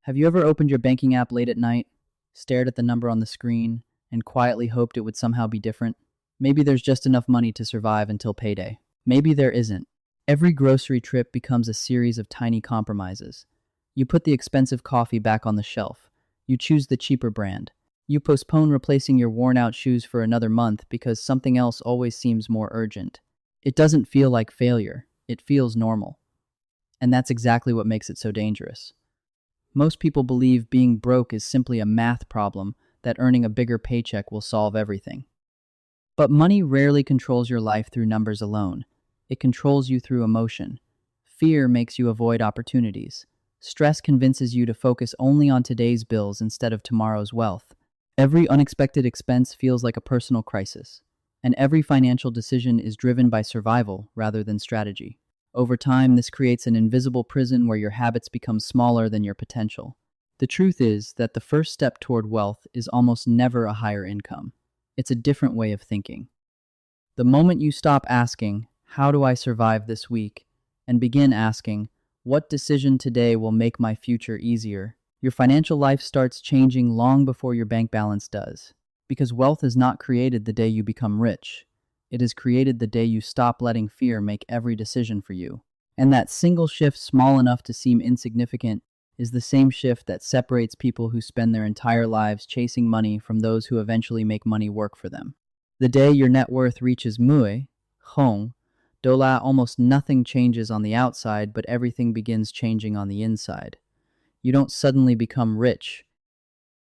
Have you ever opened your banking app late at night, stared at the number on the screen, and quietly hoped it would somehow be different? Maybe there's just enough money to survive until payday. Maybe there isn't. Every grocery trip becomes a series of tiny compromises. You put the expensive coffee back on the shelf. You choose the cheaper brand. You postpone replacing your worn-out shoes for another month because something else always seems more urgent. It doesn't feel like failure. It feels normal. And that's exactly what makes it so dangerous. Most people believe being broke is simply a math problem, that earning a bigger paycheck will solve everything. But money rarely controls your life through numbers alone. It controls you through emotion. Fear makes you avoid opportunities. Stress convinces you to focus only on today's bills instead of tomorrow's wealth. Every unexpected expense feels like a personal crisis, and every financial decision is driven by survival rather than strategy. Over time, this creates an invisible prison where your habits become smaller than your potential. The truth is that the first step toward wealth is almost never a higher income. It's a different way of thinking. The moment you stop asking, "How do I survive this week?" and begin asking, "What decision today will make my future easier?" your financial life starts changing long before your bank balance does. Because wealth is not created the day you become rich. It is created the day you stop letting fear make every decision for you. And that single shift, small enough to seem insignificant, is the same shift that separates people who spend their entire lives chasing money from those who eventually make money work for them. The day your net worth reaches mui, hong, dola, almost nothing changes on the outside, but everything begins changing on the inside. You don't suddenly become rich.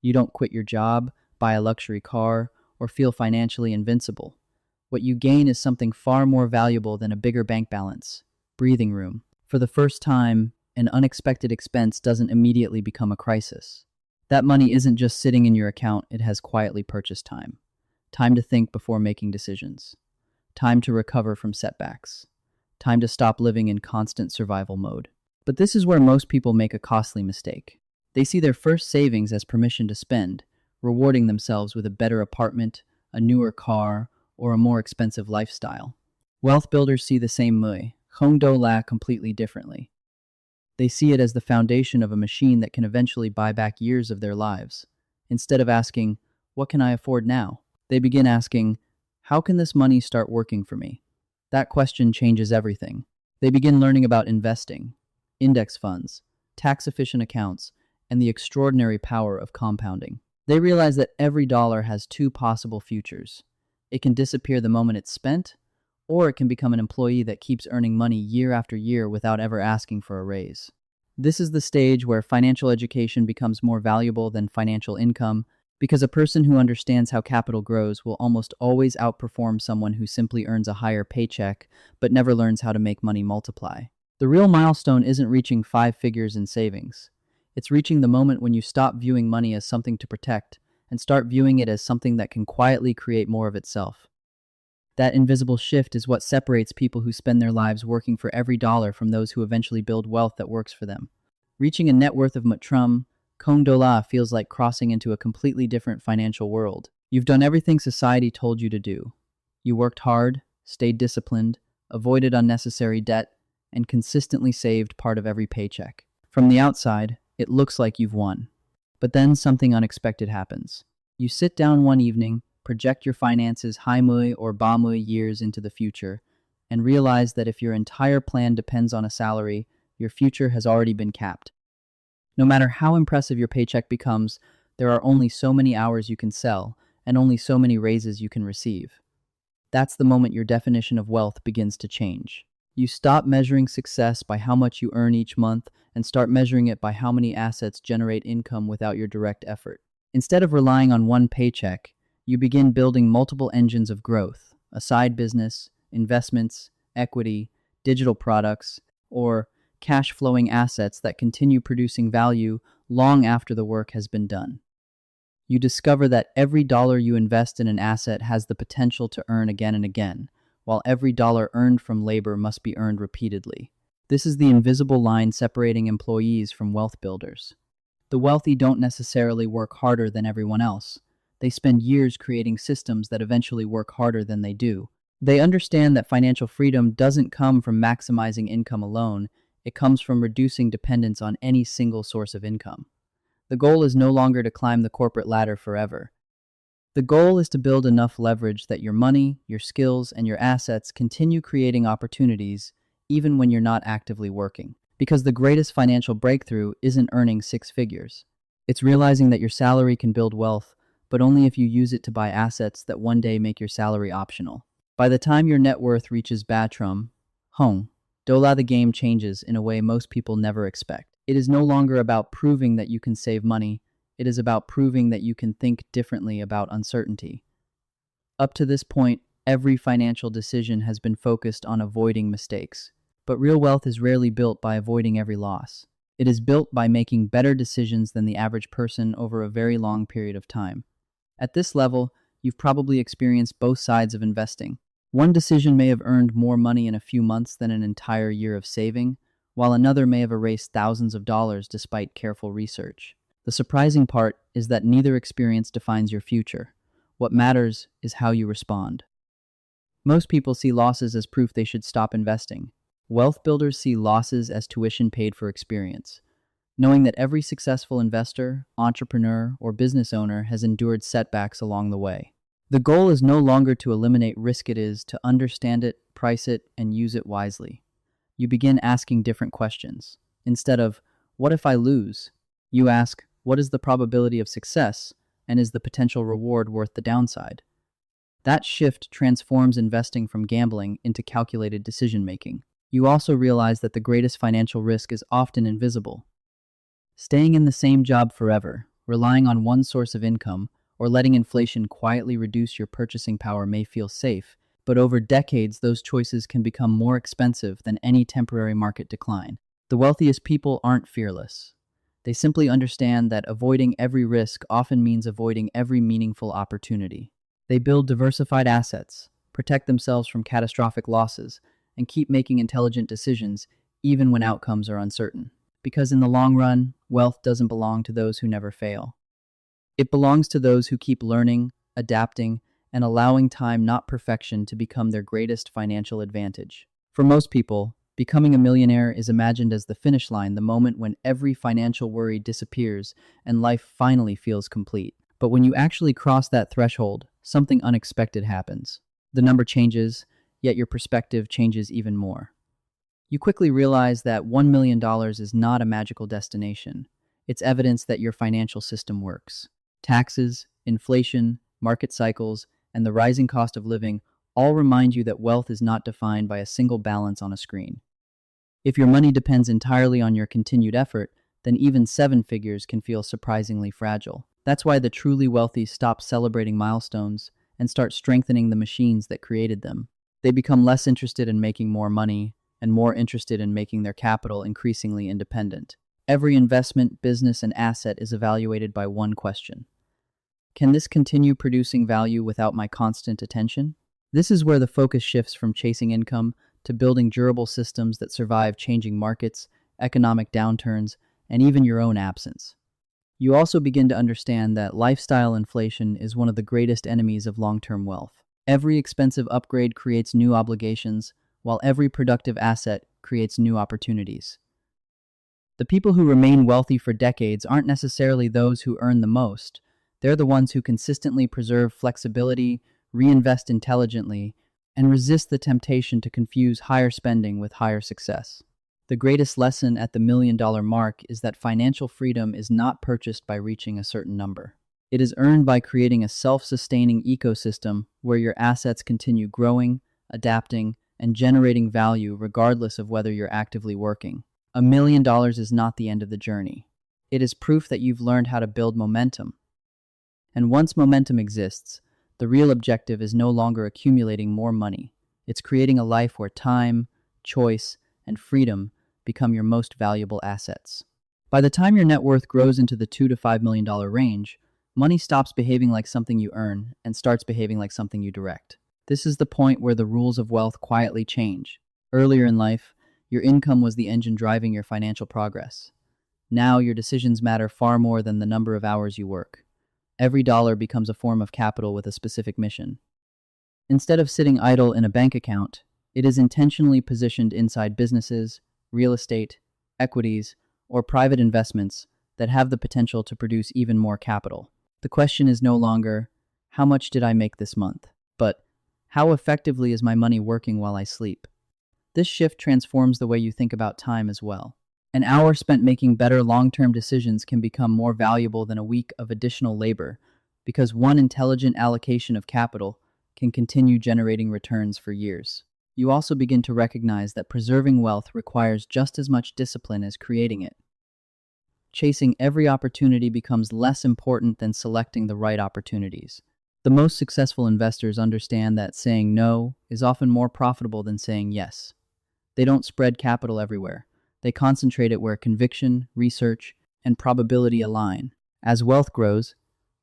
You don't quit your job, buy a luxury car, or feel financially invincible. What you gain is something far more valuable than a bigger bank balance: breathing room. For the first time, an unexpected expense doesn't immediately become a crisis. That money isn't just sitting in your account, it has quietly purchased time. Time to think before making decisions. Time to recover from setbacks. Time to stop living in constant survival mode. But this is where most people make a costly mistake. They see their first savings as permission to spend, rewarding themselves with a better apartment, a newer car, or a more expensive lifestyle. Wealth builders see the same mui, hong do la, completely differently. They see it as the foundation of a machine that can eventually buy back years of their lives. Instead of asking, "What can I afford now?" they begin asking, "How can this money start working for me?" That question changes everything. They begin learning about investing, index funds, tax-efficient accounts, and the extraordinary power of compounding. They realize that every dollar has two possible futures. It can disappear the moment it's spent, or it can become an employee that keeps earning money year after year without ever asking for a raise. This is the stage where financial education becomes more valuable than financial income, because a person who understands how capital grows will almost always outperform someone who simply earns a higher paycheck but never learns how to make money multiply. The real milestone isn't reaching 5 figures in savings. It's reaching the moment when you stop viewing money as something to protect and start viewing it as something that can quietly create more of itself. That invisible shift is what separates people who spend their lives working for every dollar from those who eventually build wealth that works for them. Reaching a net worth of Mutrum, Kong Dola feels like crossing into a completely different financial world. You've done everything society told you to do. You worked hard, stayed disciplined, avoided unnecessary debt, and consistently saved part of every paycheck. From the outside, it looks like you've won. But then something unexpected happens. You sit down one evening, project your finances haimui or bamui years into the future, and realize that if your entire plan depends on a salary, your future has already been capped. No matter how impressive your paycheck becomes, there are only so many hours you can sell, and only so many raises you can receive. That's the moment your definition of wealth begins to change. You stop measuring success by how much you earn each month and start measuring it by how many assets generate income without your direct effort. Instead of relying on one paycheck, you begin building multiple engines of growth: a side business, investments, equity, digital products, or cash-flowing assets that continue producing value long after the work has been done. You discover that every dollar you invest in an asset has the potential to earn again and again, while every dollar earned from labor must be earned repeatedly. This is the invisible line separating employees from wealth builders. The wealthy don't necessarily work harder than everyone else. They spend years creating systems that eventually work harder than they do. They understand that financial freedom doesn't come from maximizing income alone, it comes from reducing dependence on any single source of income. The goal is no longer to climb the corporate ladder forever. The goal is to build enough leverage that your money, your skills, and your assets continue creating opportunities even when you're not actively working. Because the greatest financial breakthrough isn't earning six figures. It's realizing that your salary can build wealth, but only if you use it to buy assets that one day make your salary optional. By the time your net worth reaches Batrum, home, Dola, the game changes in a way most people never expect. It is no longer about proving that you can save money. It is about proving that you can think differently about uncertainty. Up to this point, every financial decision has been focused on avoiding mistakes. But real wealth is rarely built by avoiding every loss. It is built by making better decisions than the average person over a very long period of time. At this level, you've probably experienced both sides of investing. One decision may have earned more money in a few months than an entire year of saving, while another may have erased thousands of dollars despite careful research. The surprising part is that neither experience defines your future. What matters is how you respond. Most people see losses as proof they should stop investing. Wealth builders see losses as tuition paid for experience, knowing that every successful investor, entrepreneur, or business owner has endured setbacks along the way. The goal is no longer to eliminate risk, it is to understand it, price it, and use it wisely. You begin asking different questions. Instead of, what if I lose? You ask, what is the probability of success, and is the potential reward worth the downside? That shift transforms investing from gambling into calculated decision-making. You also realize that the greatest financial risk is often invisible. Staying in the same job forever, relying on one source of income, or letting inflation quietly reduce your purchasing power may feel safe, but over decades those choices can become more expensive than any temporary market decline. The wealthiest people aren't fearless. They simply understand that avoiding every risk often means avoiding every meaningful opportunity. They build diversified assets, protect themselves from catastrophic losses, and keep making intelligent decisions even when outcomes are uncertain. Because in the long run, wealth doesn't belong to those who never fail. It belongs to those who keep learning, adapting, and allowing time, not perfection, to become their greatest financial advantage. For most people, becoming a millionaire is imagined as the finish line, the moment when every financial worry disappears and life finally feels complete. But when you actually cross that threshold, something unexpected happens. The number changes, yet your perspective changes even more. You quickly realize that $1 million is not a magical destination. It's evidence that your financial system works. Taxes, inflation, market cycles, and the rising cost of living all remind you that wealth is not defined by a single balance on a screen. If your money depends entirely on your continued effort, then even seven figures can feel surprisingly fragile. That's why the truly wealthy stop celebrating milestones and start strengthening the machines that created them. They become less interested in making more money and more interested in making their capital increasingly independent. Every investment, business, and asset is evaluated by one question. Can this continue producing value without my constant attention? This is where the focus shifts from chasing income to building durable systems that survive changing markets, economic downturns, and even your own absence. You also begin to understand that lifestyle inflation is one of the greatest enemies of long-term wealth. Every expensive upgrade creates new obligations, while every productive asset creates new opportunities. The people who remain wealthy for decades aren't necessarily those who earn the most. They're the ones who consistently preserve flexibility, reinvest intelligently, and resist the temptation to confuse higher spending with higher success. The greatest lesson at the $1 million mark is that financial freedom is not purchased by reaching a certain number. It is earned by creating a self-sustaining ecosystem where your assets continue growing, adapting, and generating value regardless of whether you're actively working. $1 million is not the end of the journey. It is proof that you've learned how to build momentum. And once momentum exists, the real objective is no longer accumulating more money. It's creating a life where time, choice, and freedom become your most valuable assets. By the time your net worth grows into the $2 to $5 million range, money stops behaving like something you earn and starts behaving like something you direct. This is the point where the rules of wealth quietly change. Earlier in life, your income was the engine driving your financial progress. Now, your decisions matter far more than the number of hours you work. Every dollar becomes a form of capital with a specific mission. Instead of sitting idle in a bank account, it is intentionally positioned inside businesses, real estate, equities, or private investments that have the potential to produce even more capital. The question is no longer, how much did I make this month? But, how effectively is my money working while I sleep? This shift transforms the way you think about time as well. An hour spent making better long-term decisions can become more valuable than a week of additional labor because one intelligent allocation of capital can continue generating returns for years. You also begin to recognize that preserving wealth requires just as much discipline as creating it. Chasing every opportunity becomes less important than selecting the right opportunities. The most successful investors understand that saying no is often more profitable than saying yes. They don't spread capital everywhere. They concentrate it where conviction, research, and probability align. As wealth grows,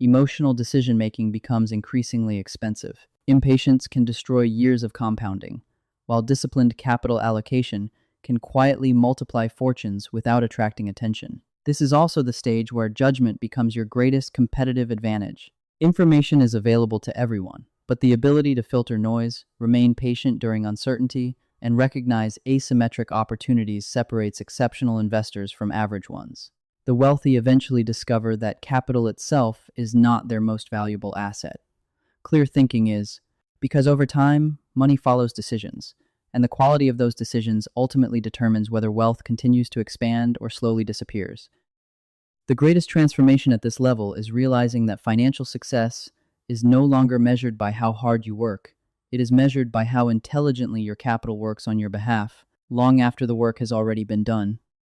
emotional decision-making becomes increasingly expensive. Impatience can destroy years of compounding, while disciplined capital allocation can quietly multiply fortunes without attracting attention. This is also the stage where judgment becomes your greatest competitive advantage. Information is available to everyone, but the ability to filter noise, remain patient during uncertainty, and recognize asymmetric opportunities separates exceptional investors from average ones. The wealthy eventually discover that capital itself is not their most valuable asset. Clear thinking is, because over time, money follows decisions, and the quality of those decisions ultimately determines whether wealth continues to expand or slowly disappears. The greatest transformation at this level is realizing that financial success is no longer measured by how hard you work. It is measured by how intelligently your capital works on your behalf, long after the work has already been done.